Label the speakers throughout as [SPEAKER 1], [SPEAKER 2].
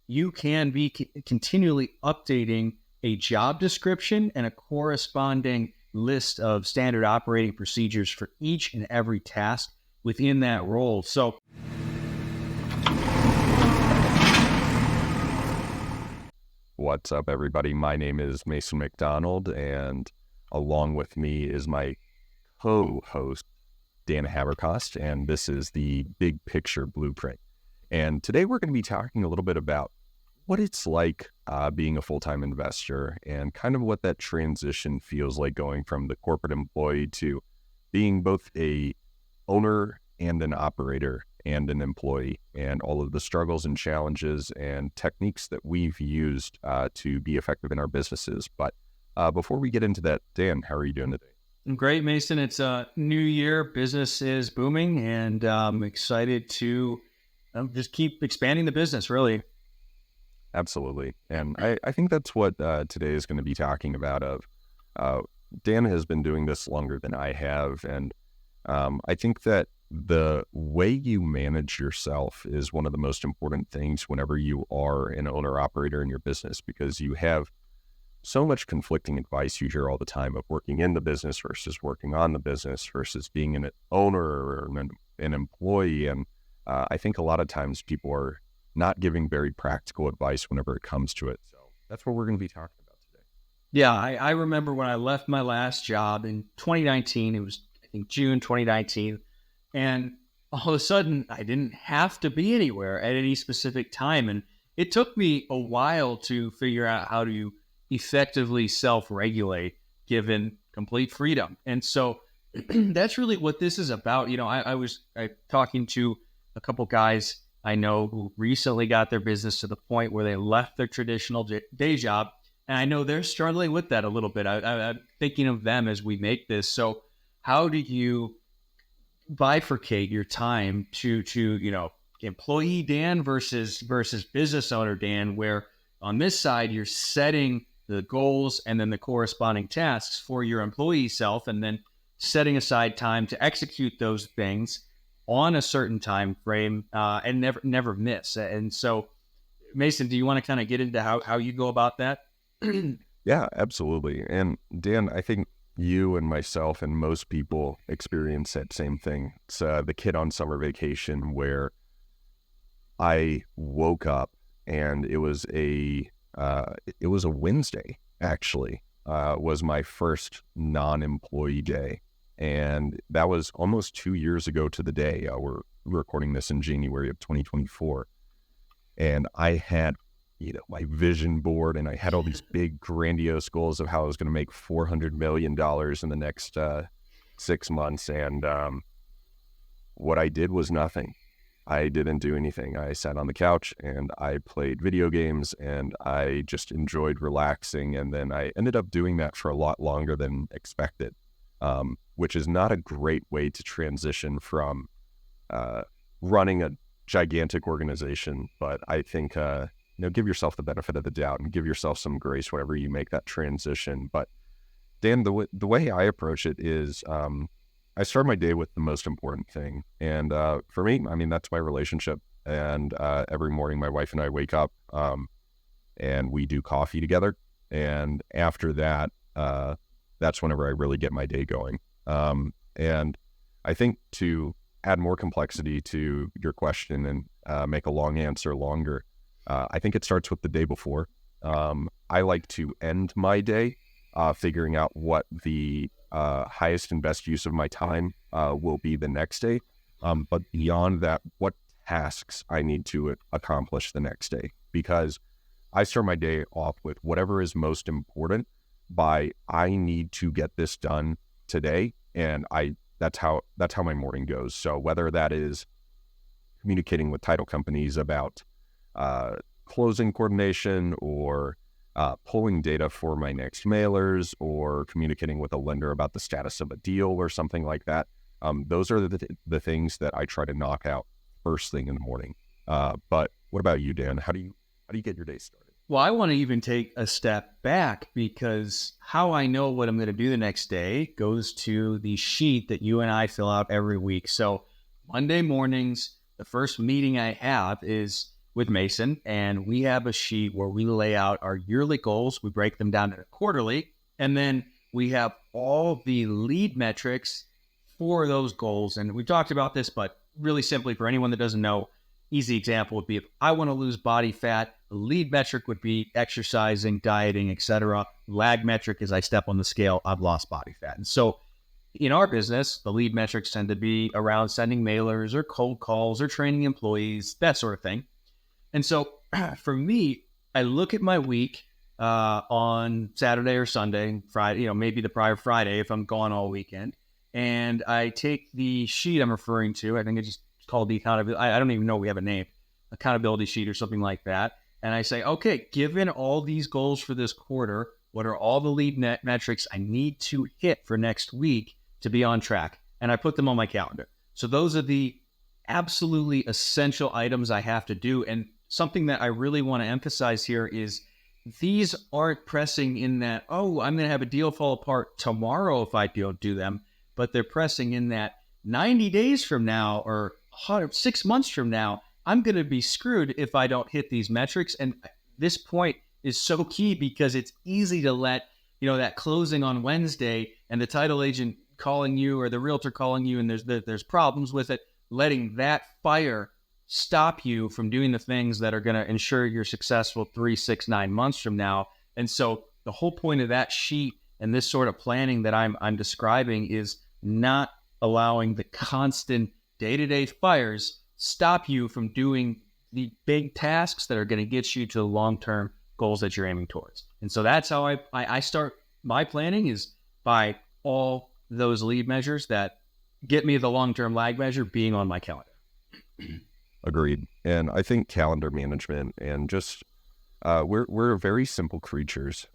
[SPEAKER 1] you can be continually updating a job description and a corresponding list of standard operating procedures for each and every task within that role. So
[SPEAKER 2] what's up, everybody? My name is Mason McDonald, and along with me is my co-host, Dan Haberkost, and this is the Big Picture Blueprint. And today we're going to be talking a little bit about what it's like being a full-time investor and kind of what that transition feels like going from the corporate employee to being both a owner and an operator and an employee, and all of the struggles and challenges and techniques that we've used to be effective in our businesses. But before we get into that, Dan, how are you doing today?
[SPEAKER 1] great, Mason. It's a new year. Business is booming, and I'm excited to just keep expanding the business, really.
[SPEAKER 2] Absolutely. And I think that's what today is going to be talking about. Dan has been doing this longer than I have, and I think that the way you manage yourself is one of the most important things whenever you are an owner-operator in your business, because you have so much conflicting advice you hear all the time of working in the business versus working on the business versus being an owner or an employee. And I think a lot of times people are not giving very practical advice whenever it comes to it. So that's what we're going to be talking about today.
[SPEAKER 1] Yeah, I remember when I left my last job in 2019. It was, I think, June 2019. And all of a sudden, I didn't have to be anywhere at any specific time. And it took me a while to figure out how to effectively self-regulate given complete freedom. And so that's really what this is about. You know, I was talking to a couple guys I know who recently got their business to the point where they left their traditional day job. And I know they're struggling with that a little bit. I'm thinking of them as we make this. So how do you bifurcate your time to employee Dan versus business owner Dan, where on this side you're setting the goals and then the corresponding tasks for your employee self, and then setting aside time to execute those things on a certain time frame and never miss. And so, Mason, do you want to kind of get into how you go about that?
[SPEAKER 2] Yeah, absolutely. And Dan, I think you and myself and most people experience that same thing. It's the kid on summer vacation where I woke up and it was a Wednesday, actually, was my first non-employee day. And that was almost 2 years ago to the day. We're recording this in January of 2024. And I had my vision board, and I had all these big grandiose goals of how I was going to make $400 million in the next 6 months. And what I did was nothing. I didn't do anything. I sat on the couch and I played video games and I just enjoyed relaxing. And then I ended up doing that for a lot longer than expected, which is not a great way to transition from running a gigantic organization. But I think give yourself the benefit of the doubt and give yourself some grace whenever you make that transition. But Dan, the way I approach it is I start my day with the most important thing. And for me, I mean, that's my relationship. And every morning my wife and I wake up and we do coffee together. And after that, that's whenever I really get my day going. And I think to add more complexity to your question and make a long answer longer, I think it starts with the day before. I like to end my day figuring out what the highest and best use of my time will be the next day. But beyond that, what tasks I need to accomplish the next day, because I start my day off with whatever is most important by I need to get this done today. And that's how my morning goes. So whether that is communicating with title companies about closing coordination, or pulling data for my next mailers, or communicating with a lender about the status of a deal or something like that. Those are the things that I try to knock out first thing in the morning. But what about you, Dan? How do you get your day started?
[SPEAKER 1] Well, I want to even take a step back, because how I know what I'm going to do the next day goes to the sheet that you and I fill out every week. So Monday mornings, the first meeting I have is with Mason, and we have a sheet where we lay out our yearly goals. We break them down to quarterly, and then we have all the lead metrics for those goals. And we've talked about this, but really simply for anyone that doesn't know, easy example would be if I want to lose body fat, the lead metric would be exercising, dieting, etc. Lag metric is I step on the scale, I've lost body fat. And so in our business, the lead metrics tend to be around sending mailers or cold calls or training employees, that sort of thing. And so for me, I look at my week on Saturday or Sunday, Friday, maybe the prior Friday if I'm gone all weekend. And I take the sheet I'm referring to. I think it's just called the accountability. I don't even know we have a name, accountability sheet or something like that. And I say, okay, given all these goals for this quarter, what are all the lead metrics I need to hit for next week to be on track? And I put them on my calendar. So those are the absolutely essential items I have to do. And something that I really want to emphasize here is these aren't pressing in that, oh, I'm going to have a deal fall apart tomorrow if I don't do them, but they're pressing in that 90 days from now or 6 months from now, I'm going to be screwed if I don't hit these metrics. And this point is so key because it's easy to let, that closing on Wednesday and the title agent calling you or the realtor calling you and there's problems with it, letting that fire stop you from doing the things that are going to ensure you're successful 3, 6, 9 months from now. And so the whole point of that sheet and this sort of planning that I'm describing is not allowing the constant day-to-day fires stop you from doing the big tasks that are going to get you to the long-term goals that you're aiming towards. And so that's how I start my planning, is by all those lead measures that get me the long-term lag measure being on my calendar.
[SPEAKER 2] Agreed. And I think calendar management and just we're very simple creatures.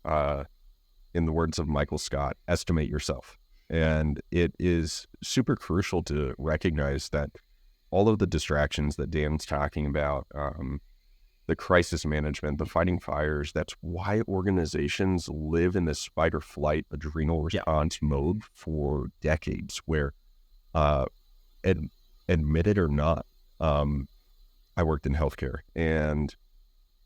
[SPEAKER 2] In the words of Michael Scott, estimate yourself. And it is super crucial to recognize that all of the distractions that Dan's talking about, the crisis management, the fighting fires, that's why organizations live in this fight or flight adrenal response mode for decades, where admit it or not, I worked in healthcare, and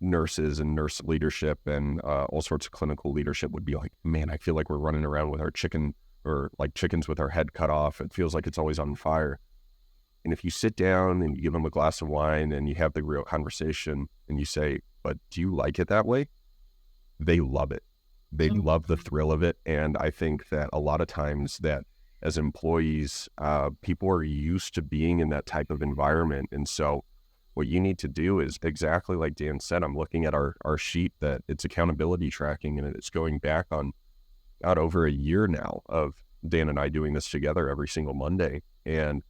[SPEAKER 2] nurses and nurse leadership and all sorts of clinical leadership would be like, man, I feel like we're running around with our chicken, or like chickens with our head cut off. It feels like it's always on fire. And if you sit down and you give them a glass of wine and you have the real conversation and you say, but do you like it that way? They love it. They love the thrill of it. And I think that a lot of times that as employees, people are used to being in that type of environment. And so what you need to do is exactly like Dan said, I'm looking at our sheet that it's accountability tracking, and it's going back on out over a year now of Dan and I doing this together every single Monday. And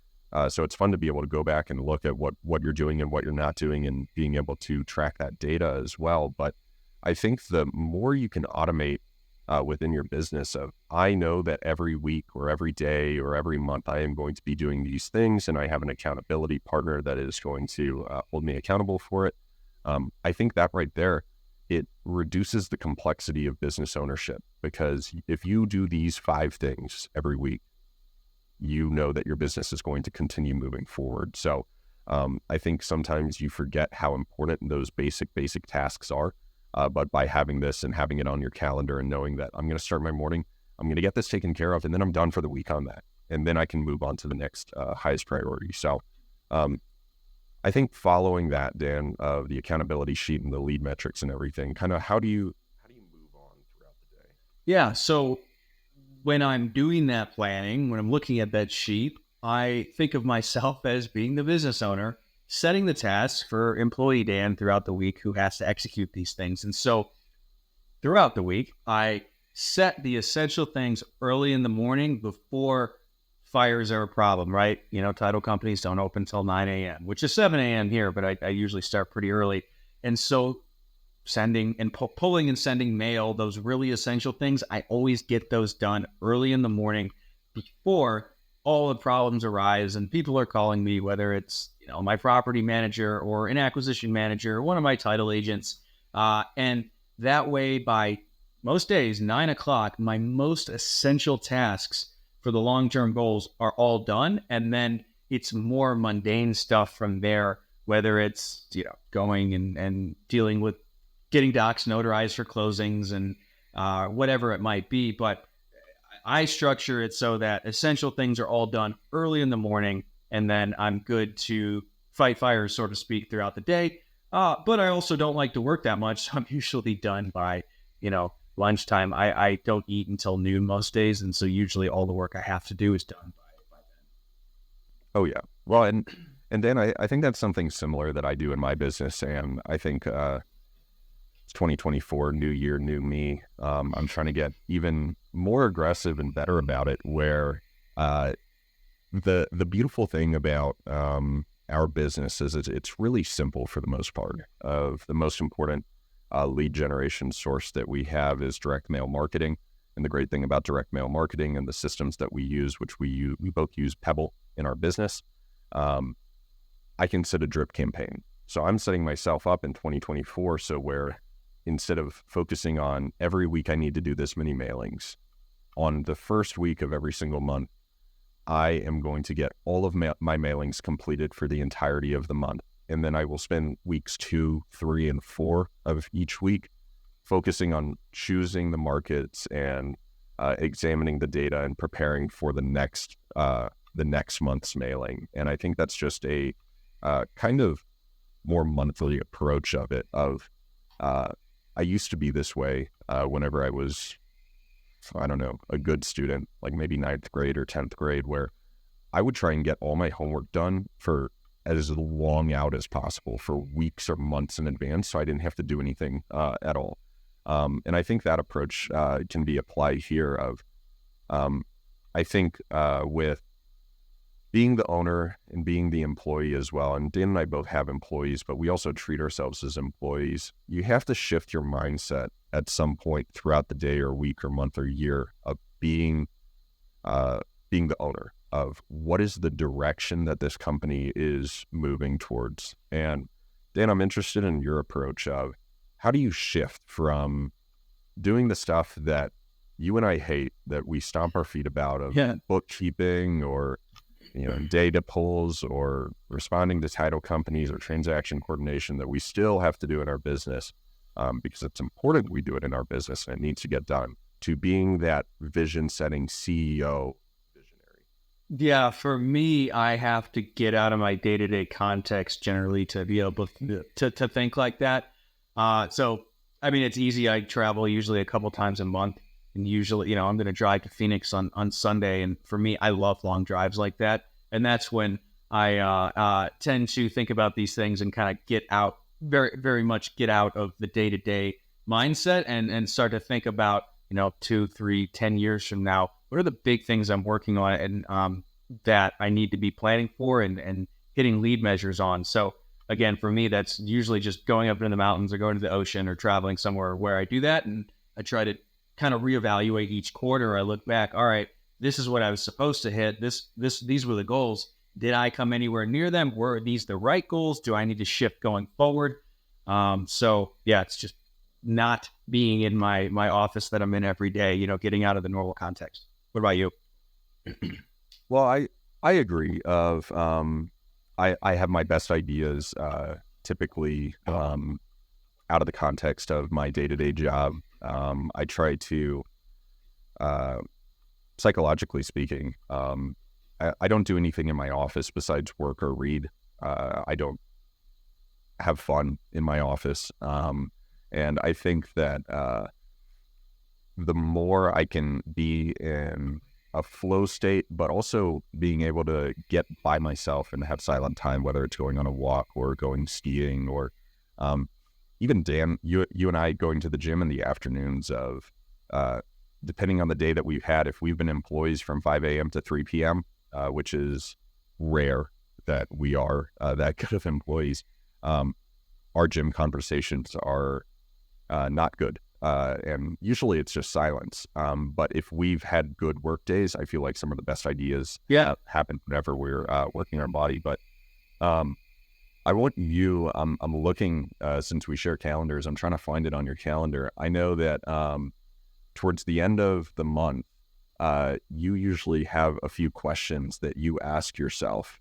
[SPEAKER 2] so it's fun to be able to go back and look at what you're doing and what you're not doing, and being able to track that data as well. But I think the more you can automate within your business of, I know that every week or every day or every month I am going to be doing these things, and I have an accountability partner that is going to hold me accountable for it. I think that right there, it reduces the complexity of business ownership, because if you do these 5 things every week, you know that your business is going to continue moving forward. So I think sometimes you forget how important those basic tasks are. But by having this and having it on your calendar and knowing that I'm going to start my morning, I'm going to get this taken care of, and then I'm done for the week on that. And then I can move on to the next highest priority. So I think following that, Dan, of the accountability sheet and the lead metrics and everything, kind of how do you move on throughout the day?
[SPEAKER 1] Yeah. So when I'm doing that planning, when I'm looking at that sheet, I think of myself as being the business owner, setting the tasks for employee Dan throughout the week who has to execute these things. And so throughout the week, I set the essential things early in the morning before fires are a problem, right? Title companies don't open until 9 a.m., which is 7 a.m. here, but I usually start pretty early. And so sending and pulling and sending mail, those really essential things, I always get those done early in the morning before all the problems arise and people are calling me, whether it's my property manager or an acquisition manager or one of my title agents. And that way, by most days, 9 o'clock, my most essential tasks for the long-term goals are all done. And then it's more mundane stuff from there whether it's, going and dealing with getting docs notarized for closings and whatever it might be. But I structure it so that essential things are all done early in the morning, and then I'm good to fight fires, so to speak, throughout the day. But I also don't like to work that much, so I'm usually done by, lunchtime. I don't eat until noon most days, and so usually all the work I have to do is done by then.
[SPEAKER 2] Oh yeah. Well, and Dan, I think that's something similar that I do in my business, and I think it's 2024, new year, new me. I'm trying to get even more aggressive and better about it. Where the beautiful thing about our business is it's really simple for the most part. Of the most important lead generation source that we have is direct mail marketing. And the great thing about direct mail marketing and the systems that we use, which we both use Pebble in our business, I can set a drip campaign. So I'm setting myself up in 2024 so where instead of focusing on every week I need to do this many mailings, on the first week of every single month, I am going to get all of my mailings completed for the entirety of the month. And then I will spend weeks 2, 3, and 4 of each week focusing on choosing the markets and examining the data and preparing for the next month's mailing. And I think that's just a kind of more monthly approach of it. I used to be this way whenever I was, I don't know, a good student, like maybe 9th grade or 10th grade, where I would try and get all my homework done for as long out as possible, for weeks or months in advance, so I didn't have to do anything at all. And I think that approach can be applied here of, I think with being the owner and being the employee as well, and Dan and I both have employees, but we also treat ourselves as employees. You have to shift your mindset at some point throughout the day or week or month or year of being the owner of what is the direction that this company is moving towards. And Dan, I'm interested in your approach of how do you shift from doing the stuff that you and I hate, that we stomp our feet about, of bookkeeping or data pulls or responding to title companies or transaction coordination that we still have to do in our business because it's important we do it in our business and it needs to get done, to being that vision setting CEO visionary?
[SPEAKER 1] Yeah, for me, I have to get out of my day-to-day context generally to be able to think like that. So, I mean, it's easy. I travel usually a couple times a month. And usually, I'm going to drive to Phoenix on Sunday. And for me, I love long drives like that. And that's when I tend to think about these things and kind of get out, very, very much get out of the day-to-day mindset and start to think about, 2, 3, 10 years from now, what are the big things I'm working on and that I need to be planning for and hitting lead measures on. So again, for me, that's usually just going up into the mountains or going to the ocean or traveling somewhere where I do that. And I try to kind of reevaluate each quarter. I look back, all right, this is what I was supposed to hit. These were the goals. Did I come anywhere near them? Were these the right goals? Do I need to shift going forward? So yeah, it's just not being in my office that I'm in every day, getting out of the normal context. What about you?
[SPEAKER 2] Well, I agree of, I have my best ideas typically out of the context of my day-to-day job. I try to, psychologically speaking, I don't do anything in my office besides work or read. I don't have fun in my office. And I think that the more I can be in a flow state, but also being able to get by myself and have silent time, whether it's going on a walk or going skiing or even Dan, you and I going to the gym in the afternoons of, depending on the day that we've had, if we've been employees from 5 a.m. to 3 p.m., which is rare that we are that good of employees, our gym conversations are not good. And usually it's just silence. But if we've had good work days, I feel like some of the best ideas happen whenever we're working our body. But I want you, I'm looking, since we share calendars, I'm trying to find it on your calendar. I know that towards the end of the month, you usually have a few questions that you ask yourself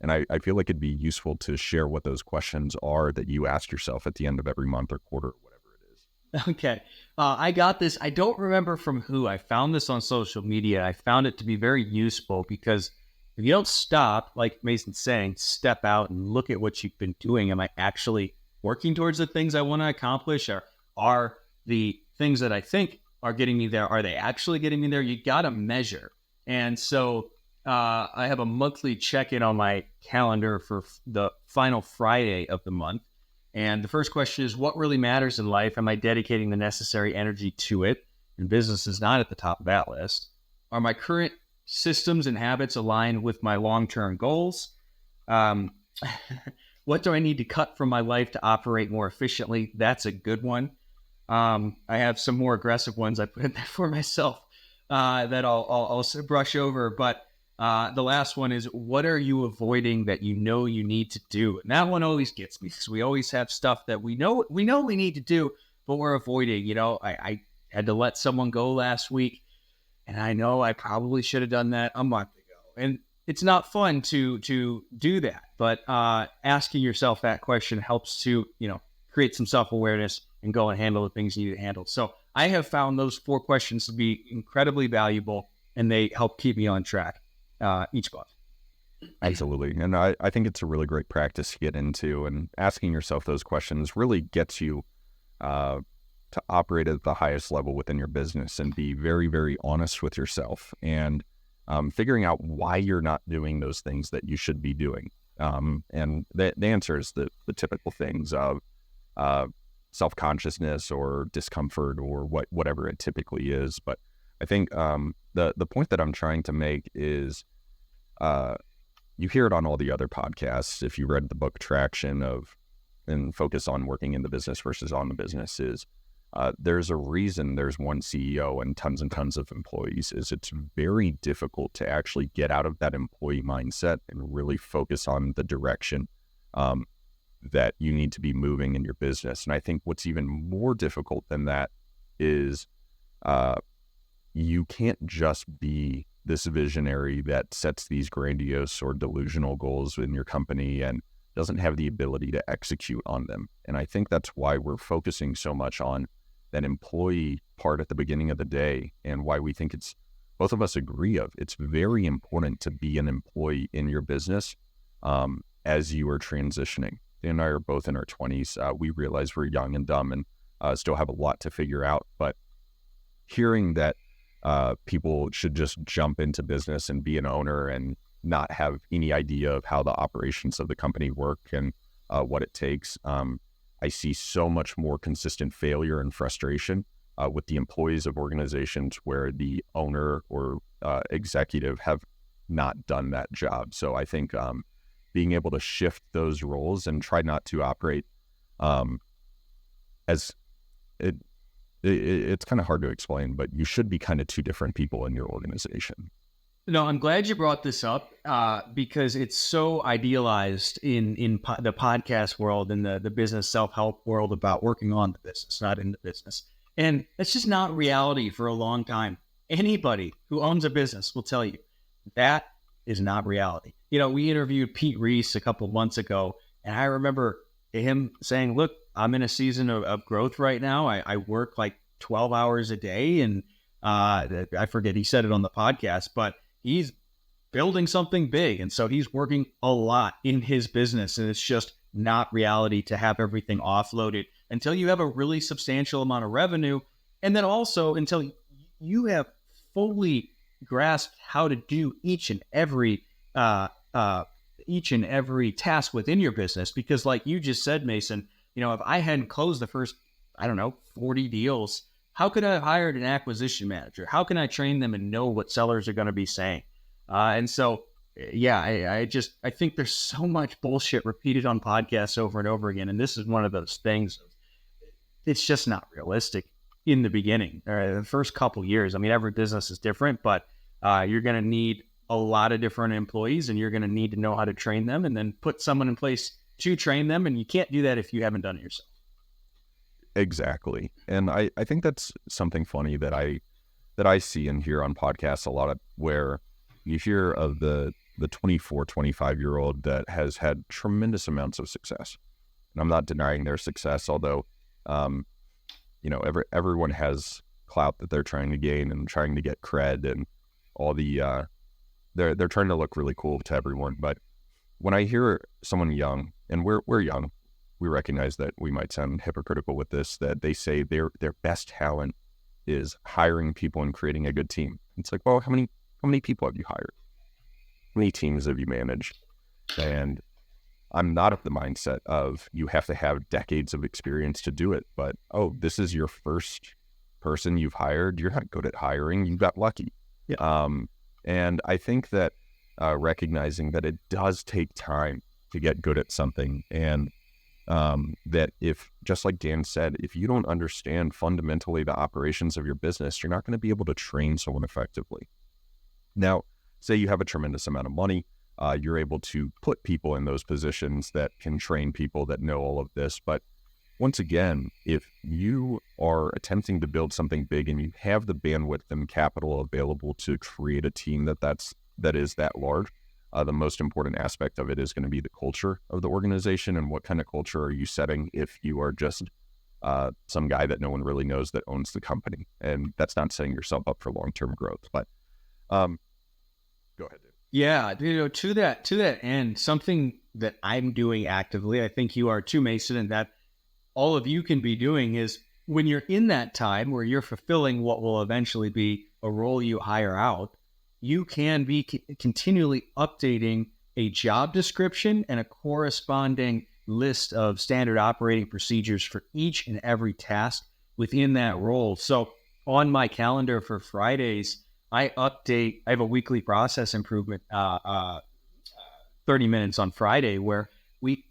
[SPEAKER 2] And I feel like it'd be useful to share what those questions are that you ask yourself at the end of every month or quarter or whatever it is.
[SPEAKER 1] Okay. I got this. I don't remember from who. I found this on social media. I found it to be very useful because if you don't stop, like Mason's saying, step out and look at what you've been doing. Am I actually working towards the things I want to accomplish? Or are the things that I think are getting me there, are they actually getting me there? You got to measure. And so I have a monthly check-in on my calendar for the final Friday of the month. And the first question is, what really matters in life? Am I dedicating the necessary energy to it? And business is not at the top of that list. Are my current systems and habits aligned with my long-term goals? What do I need to cut from my life to operate more efficiently? That's a good one. I have some more aggressive ones I put in there for myself that I'll brush over. But the last one is, what are you avoiding that you know you need to do? And that one always gets me because we always have stuff that we know we need to do, but we're avoiding. You know, I had to let someone go last week, and I know I probably should have done that a month ago. And it's not fun to do that, but asking yourself that question helps to, you know, create some self-awareness and go and handle the things you need to handle. So I have found those 4 questions to be incredibly valuable, and they help keep me on track each month.
[SPEAKER 2] Absolutely. And I think it's a really great practice to get into, and asking yourself those questions really gets you to operate at the highest level within your business and be very, very honest with yourself, and figuring out why you're not doing those things that you should be doing. And the answer is the typical things of self-consciousness or discomfort or whatever it typically is. But I think the point that I'm trying to make is you hear it on all the other podcasts. If you read the book Traction and focus on working in the business versus on the business, is there's a reason there's one CEO and tons of employees. Is it's very difficult to actually get out of that employee mindset and really focus on the direction that you need to be moving in your business. And I think what's even more difficult than that is you can't just be this visionary that sets these grandiose or delusional goals in your company and doesn't have the ability to execute on them. And I think that's why we're focusing so much on that employee part at the beginning of the day, and why we think it's, both of us agree of, it's very important to be an employee in your business as you are transitioning. Dan and I are both in our 20s. We realize we're young and dumb and still have a lot to figure out, but hearing that people should just jump into business and be an owner and not have any idea of how the operations of the company work and what it takes. I see so much more consistent failure and frustration with the employees of organizations where the owner or executive have not done that job. So I think being able to shift those roles and try not to operate as it's kind of hard to explain, but you should be kind of two different people in your organization.
[SPEAKER 1] No, I'm glad you brought this up because it's so idealized in the podcast world and the business self-help world about working on the business, not in the business. And that's just not reality for a long time. Anybody who owns a business will tell you that is not reality. You know, we interviewed Pete Reese a couple of months ago, and I remember him saying, look, I'm in a season of growth right now. I work like 12 hours a day, and I forget, he said it on the podcast, but he's building something big. And so he's working a lot in his business, and it's just not reality to have everything offloaded until you have a really substantial amount of revenue. And then also until you have fully grasped how to do each and every task within your business. Because like you just said, Mason, you know, if I hadn't closed the first, 40 deals, how could I have hired an acquisition manager? How can I train them and know what sellers are going to be saying? And so, yeah, I think there's so much bullshit repeated on podcasts over and over again. And this is one of those things. It's just not realistic in the beginning, or the first couple years. I mean, every business is different, but you're going to need a lot of different employees, and you're going to need to know how to train them and then put someone in place to train them. And you can't do that if you haven't done it yourself.
[SPEAKER 2] Exactly. And I think that's something funny that I see and hear on podcasts a lot of, where you hear of the the 24, 25-year-old that has had tremendous amounts of success. And I'm not denying their success, although, everyone has clout that they're trying to gain and trying to get cred and all the, they're trying to look really cool to everyone. But when I hear someone young, and we're young, we recognize that we might sound hypocritical with this, that they say their best talent is hiring people and creating a good team. It's like, well, how many people have you hired? How many teams have you managed? And I'm not of the mindset of you have to have decades of experience to do it, but, oh, this is your first person you've hired. You're not good at hiring. You got lucky.
[SPEAKER 1] Yeah.
[SPEAKER 2] And I think that recognizing that it does take time to get good at something, and that if, just like Dan said, if you don't understand fundamentally the operations of your business, you're not going to be able to train someone effectively. Now, say you have a tremendous amount of money, you're able to put people in those positions that can train people that know all of this. But once again, if you are attempting to build something big and you have the bandwidth and capital available to create a team that is that large, the most important aspect of it is going to be the culture of the organization, and what kind of culture are you setting if you are just some guy that no one really knows that owns the company. And that's not setting yourself up for long-term growth. But go ahead, Dave.
[SPEAKER 1] Yeah, to that end, something that I'm doing actively, I think you are too, Mason, and that all of you can be doing is, when you're in that time where you're fulfilling what will eventually be a role you hire out, you can be continually updating a job description and a corresponding list of standard operating procedures for each and every task within that role. So on my calendar for Fridays, I have a weekly process improvement, 30 minutes on Friday, where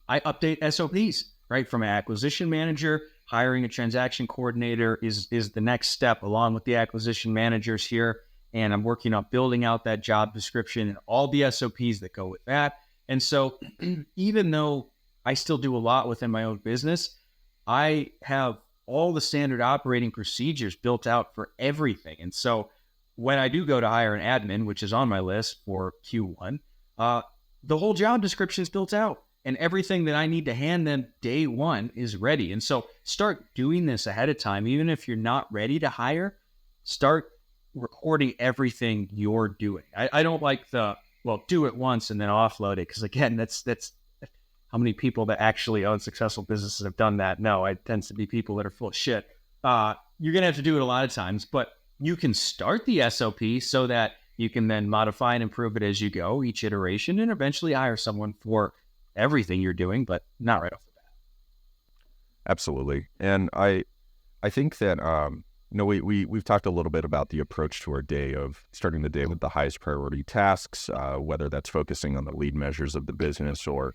[SPEAKER 1] I update SOPs, right? From an acquisition manager, hiring a transaction coordinator is the next step, along with the acquisition managers here. And I'm working on building out that job description and all the SOPs that go with that. And so even though I still do a lot within my own business, I have all the standard operating procedures built out for everything. And so when I do go to hire an admin, which is on my list for Q1, the whole job description is built out, and everything that I need to hand them day one is ready. And so start doing this ahead of time. Even if you're not ready to hire, start recording everything you're doing. I don't like do it once and then offload it, because again, that's how many people that actually own successful businesses have done that. No, it tends to be people that are full of shit. You're gonna have to do it a lot of times, but you can start the SOP so that you can then modify and improve it as you go, each iteration, and eventually hire someone for everything you're doing, but not right off the bat.
[SPEAKER 2] Absolutely. And I think that we've talked a little bit about the approach to our day, of starting the day with the highest priority tasks, whether that's focusing on the lead measures of the business, or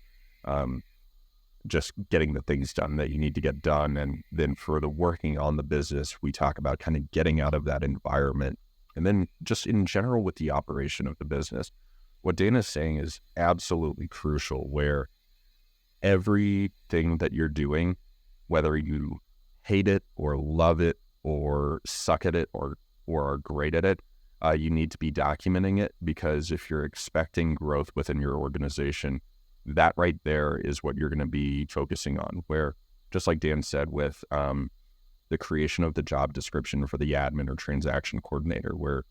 [SPEAKER 2] just getting the things done that you need to get done. And then for the working on the business, we talk about kind of getting out of that environment. And then just in general with the operation of the business, what Dana's saying is absolutely crucial, where everything that you're doing, whether you hate it or love it or suck at it or are great at it, you need to be documenting it, because if you're expecting growth within your organization, that right there is what you're going to be focusing on. Where, just like Dan said, with the creation of the job description for the admin or transaction coordinator, where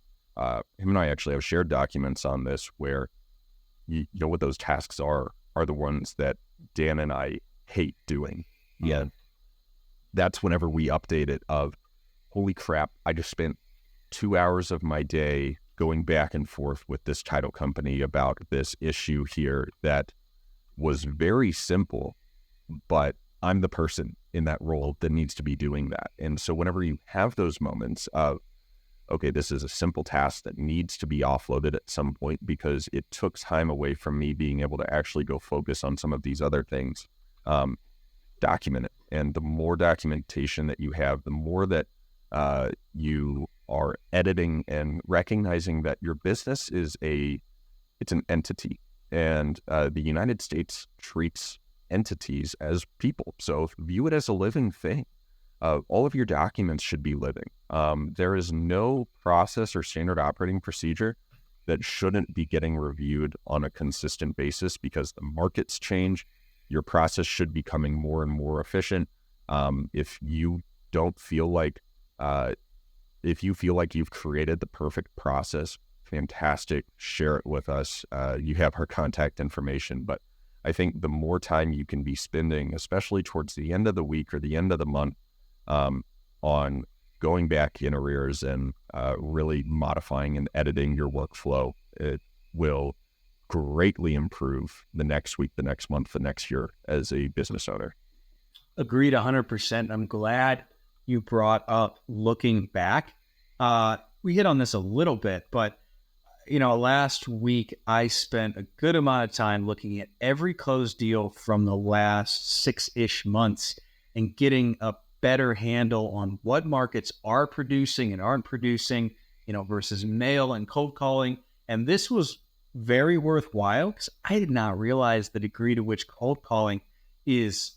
[SPEAKER 2] him and I actually have shared documents on this, where you know what those tasks are the ones that Dan and I hate doing. Yeah. That's whenever we update it of, holy crap, I just spent 2 hours of my day going back and forth with this title company about this issue here that was very simple, but I'm the person in that role that needs to be doing that. And so whenever you have those moments of, okay, this is a simple task that needs to be offloaded at some point because it took time away from me being able to actually go focus on some of these other things, document it. And the more documentation that you have, the more that you are editing and recognizing that your business it's an entity. And the United States treats entities as people. So view it as a living thing. All of your documents should be living. There is no process or standard operating procedure that shouldn't be getting reviewed on a consistent basis because the markets change. Your process should be becoming more and more efficient. If you don't feel like, if you feel like you've created the perfect process, fantastic, share it with us. You have our contact information, but I think the more time you can be spending, especially towards the end of the week or the end of the month, on going back in arrears and really modifying and editing your workflow, it will greatly improve the next week, the next month, the next year as a business owner.
[SPEAKER 1] Agreed 100%. I'm glad you brought up looking back. We hit on this a little bit, but last week I spent a good amount of time looking at every closed deal from the last 6-ish months and getting a better handle on what markets are producing and aren't producing, versus mail and cold calling. And this was very worthwhile because I did not realize the degree to which cold calling is,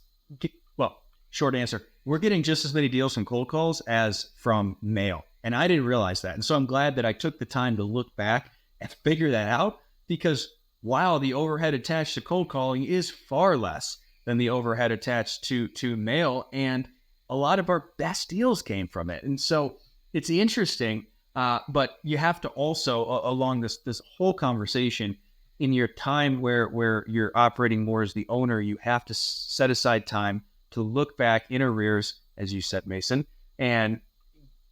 [SPEAKER 1] well, short answer, we're getting just as many deals from cold calls as from mail. And I didn't realize that. And so I'm glad that I took the time to look back and figure that out, because while the overhead attached to cold calling is far less than the overhead attached to mail, and a lot of our best deals came from it. And so it's interesting, but you have to also, along this whole conversation, in your time where you're operating more as the owner, you have to set aside time to look back in arrears, as you said, Mason, and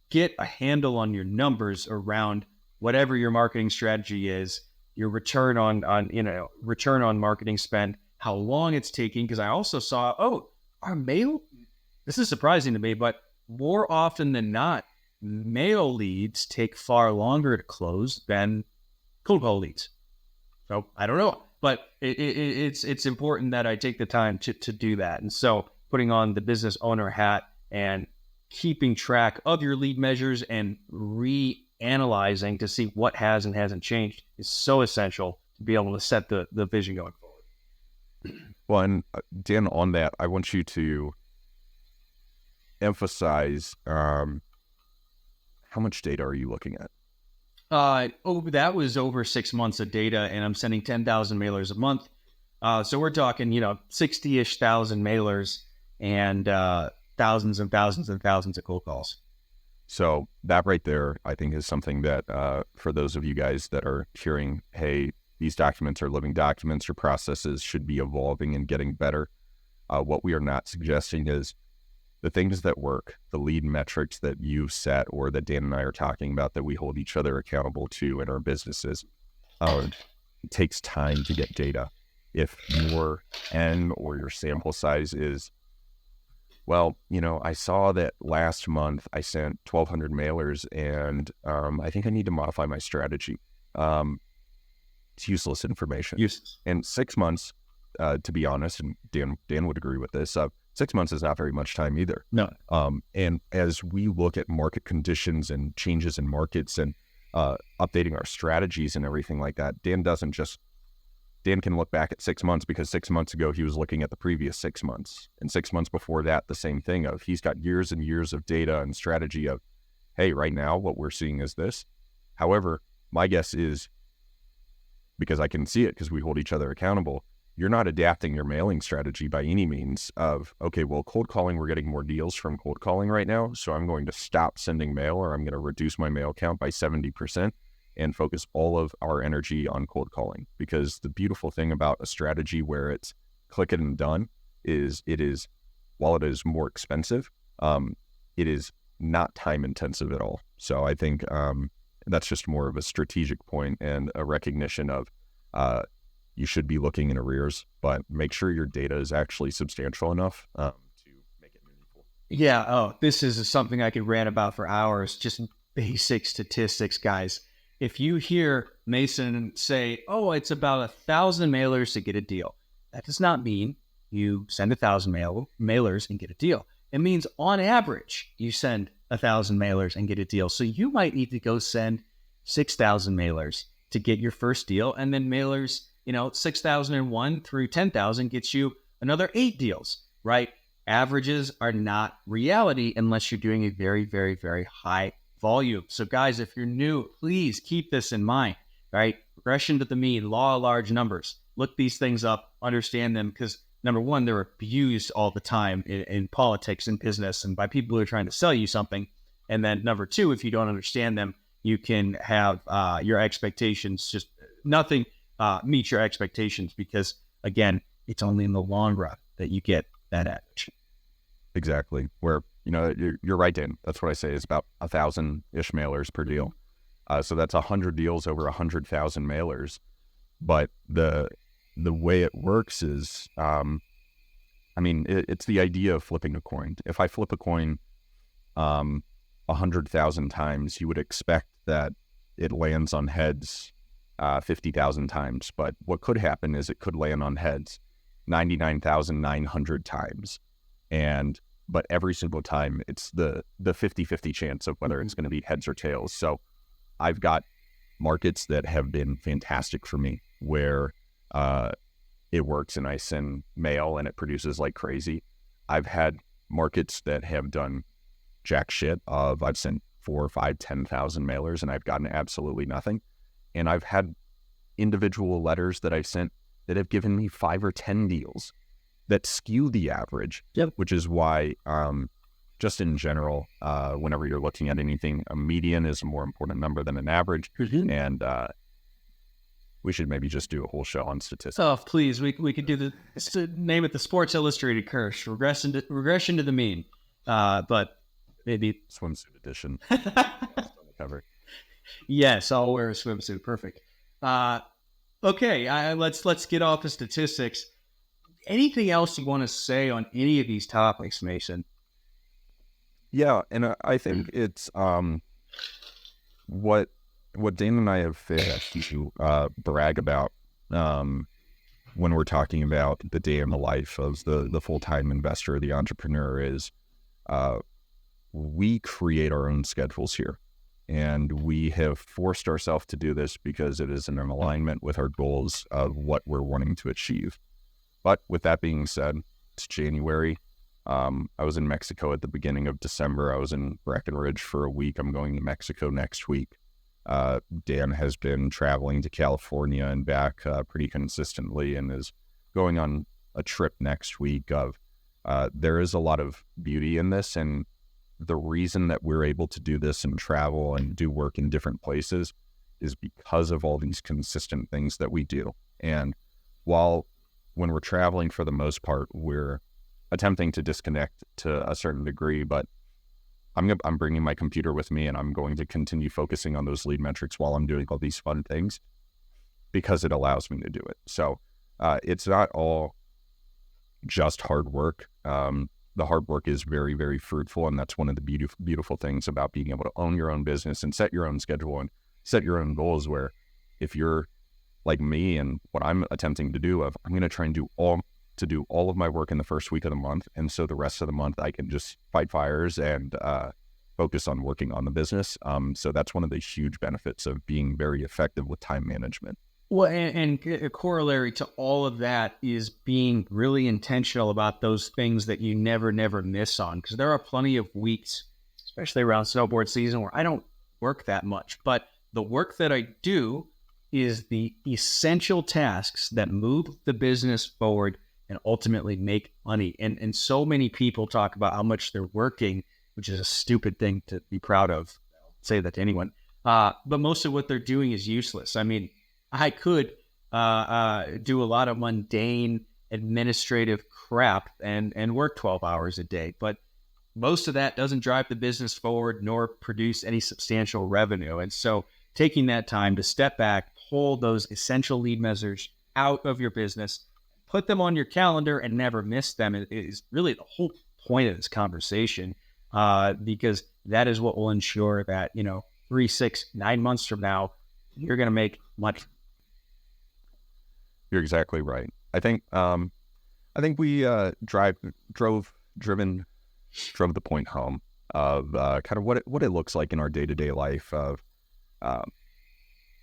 [SPEAKER 1] get a handle on your numbers around whatever your marketing strategy is, your return on marketing spend, how long it's taking. Because I also saw, our mail, this is surprising to me, but more often than not, mail leads take far longer to close than cold call leads. So I don't know, but it's important that I take the time to do that. And so putting on the business owner hat and keeping track of your lead measures and reanalyzing to see what has and hasn't changed is so essential to be able to set the vision going forward.
[SPEAKER 2] Well, and Dan, on that, I want you to emphasize how much data are you looking at?
[SPEAKER 1] That was over 6 months of data, and I'm sending 10,000 mailers a month. So we're talking, 60-ish thousand mailers and thousands and thousands and thousands of cold calls.
[SPEAKER 2] So that right there, I think, is something that for those of you guys that are hearing, hey, these documents are living documents, your processes should be evolving and getting better. What we are not suggesting is the things that work, the lead metrics that you set or that Dan and I are talking about that we hold each other accountable to in our businesses. It takes time to get data. If your N or your sample size is, well, I saw that last month I sent 1,200 mailers and I think I need to modify my strategy. It's useless information. In 6 months, to be honest, and Dan would agree with this, 6 months is not very much time either.
[SPEAKER 1] No.
[SPEAKER 2] And as we look at market conditions and changes in markets and updating our strategies and everything like that, Dan can look back at 6 months because 6 months ago he was looking at the previous 6 months. And 6 months before that, the same thing of he's got years and years of data and strategy of, hey, right now what we're seeing is this. However, my guess is, because I can see it because we hold each other accountable, you're not adapting your mailing strategy by any means of, okay, well, cold calling, we're getting more deals from cold calling right now, so I'm going to stop sending mail or I'm going to reduce my mail count by 70% and focus all of our energy on cold calling. Because the beautiful thing about a strategy where it's click it and done is while it is more expensive, it is not time intensive at all. So I think that's just more of a strategic point and a recognition of you should be looking in arrears, but make sure your data is actually substantial enough to make it meaningful.
[SPEAKER 1] Yeah. This is something I could rant about for hours. Just basic statistics, guys. If you hear Mason say, it's about 1,000 mailers to get a deal, that does not mean you send 1,000 mailers and get a deal. It means on average, you send 1,000 mailers and get a deal. So you might need to go send 6,000 mailers to get your first deal. And then mailers, 6,001 through 10,000 gets you another 8 deals, right? Averages are not reality unless you're doing a very, very, very high volume. So guys, if you're new, please keep this in mind. right? Regression to the mean, law of large numbers. Look these things up, understand them, because number one, they're abused all the time in politics and business and by people who are trying to sell you something. And then number two, if you don't understand them, you can have your expectations just nothing meet your expectations because, again, it's only in the long run that you get that average.
[SPEAKER 2] Exactly. Where, you're right, Dan. That's what I say is about 1,000-ish mailers per deal. So that's 100 deals over 100,000 mailers. But the way it works is, it's the idea of flipping a coin. If I flip a coin 100,000 times, you would expect that it lands on heads 50,000 times. But what could happen is it could land on heads 99,900 times. But every single time it's the 50-50 chance of whether it's going to be heads or tails. So I've got markets that have been fantastic for me where it works and I send mail and it produces like crazy. I've had markets that have done jack shit I've sent 4 or 5, 10,000 mailers and I've gotten absolutely nothing. And I've had individual letters that I've sent that have given me 5 or 10 deals that skew the average, which is why just in general, whenever you're looking at anything, a median is a more important number than an average. And we should maybe just do a whole show on statistics.
[SPEAKER 1] Oh, please. We could do name it the Sports Illustrated curse, regression to the mean. But maybe
[SPEAKER 2] swimsuit edition. Cover.
[SPEAKER 1] Yes, I'll wear a swimsuit. Perfect. Okay, let's get off the statistics. Anything else you want to say on any of these topics, Mason?
[SPEAKER 2] Yeah, and I think it's what Dan and I have to brag about when we're talking about the day in the life of the full-time investor, the entrepreneur, is we create our own schedules here. And we have forced ourselves to do this because it is in alignment with our goals of what we're wanting to achieve. But with that being said, it's January. I was in Mexico at the beginning of December. I was in Breckenridge for a week. I'm going to Mexico next week. Dan has been traveling to California and back pretty consistently and is going on a trip next week. There is a lot of beauty in this, and the reason that we're able to do this and travel and do work in different places is because of all these consistent things that we do. And when we're traveling, for the most part, we're attempting to disconnect to a certain degree, but I'm bringing my computer with me and I'm going to continue focusing on those lead metrics while I'm doing all these fun things because it allows me to do it. So it's not all just hard work. The hard work is very, very fruitful, and that's one of the beautiful things about being able to own your own business and set your own schedule and set your own goals, where if you're like me and what I'm attempting to do, I'm going to try and do all of my work in the first week of the month, and so the rest of the month I can just fight fires and focus on working on the business. So that's one of the huge benefits of being very effective with time management.
[SPEAKER 1] Well, and a corollary to all of that is being really intentional about those things that you never miss on. Because there are plenty of weeks, especially around snowboard season, where I don't work that much. But the work that I do is the essential tasks that move the business forward and ultimately make money. And so many people talk about how much they're working, which is a stupid thing to be proud of. I'll say that to anyone. But most of what they're doing is useless. I mean, I could do a lot of mundane administrative crap and work 12 hours a day, but most of that doesn't drive the business forward nor produce any substantial revenue. And so taking that time to step back, pull those essential lead measures out of your business, put them on your calendar and never miss them is really the whole point of this conversation, because that is what will ensure that, 3, 6, 9 months from now, you're going to make money.
[SPEAKER 2] You're exactly right. I think we drove the point home of kind of what it looks like in our day-to-day life. Of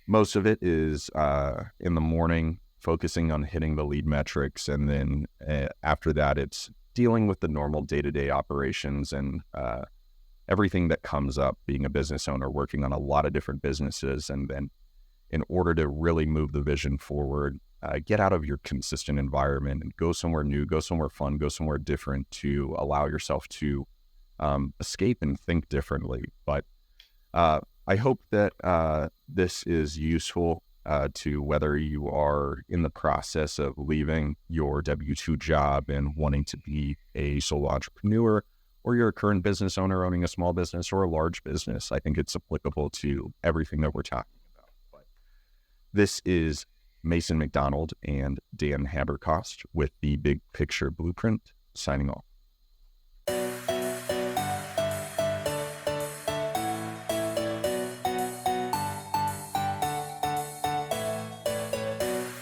[SPEAKER 2] most of it is in the morning, focusing on hitting the lead metrics, and then after that, it's dealing with the normal day-to-day operations and everything that comes up. Being a business owner, working on a lot of different businesses, and then in order to really move the vision forward, get out of your consistent environment and go somewhere new, go somewhere fun, go somewhere different to allow yourself to escape and think differently. But I hope that this is useful to whether you are in the process of leaving your W-2 job and wanting to be a solo entrepreneur, or you're a current business owner owning a small business or a large business. I think it's applicable to everything that we're talking about. But this is Mason McDonald and Dan Haberkost with the Big Picture Blueprint signing off.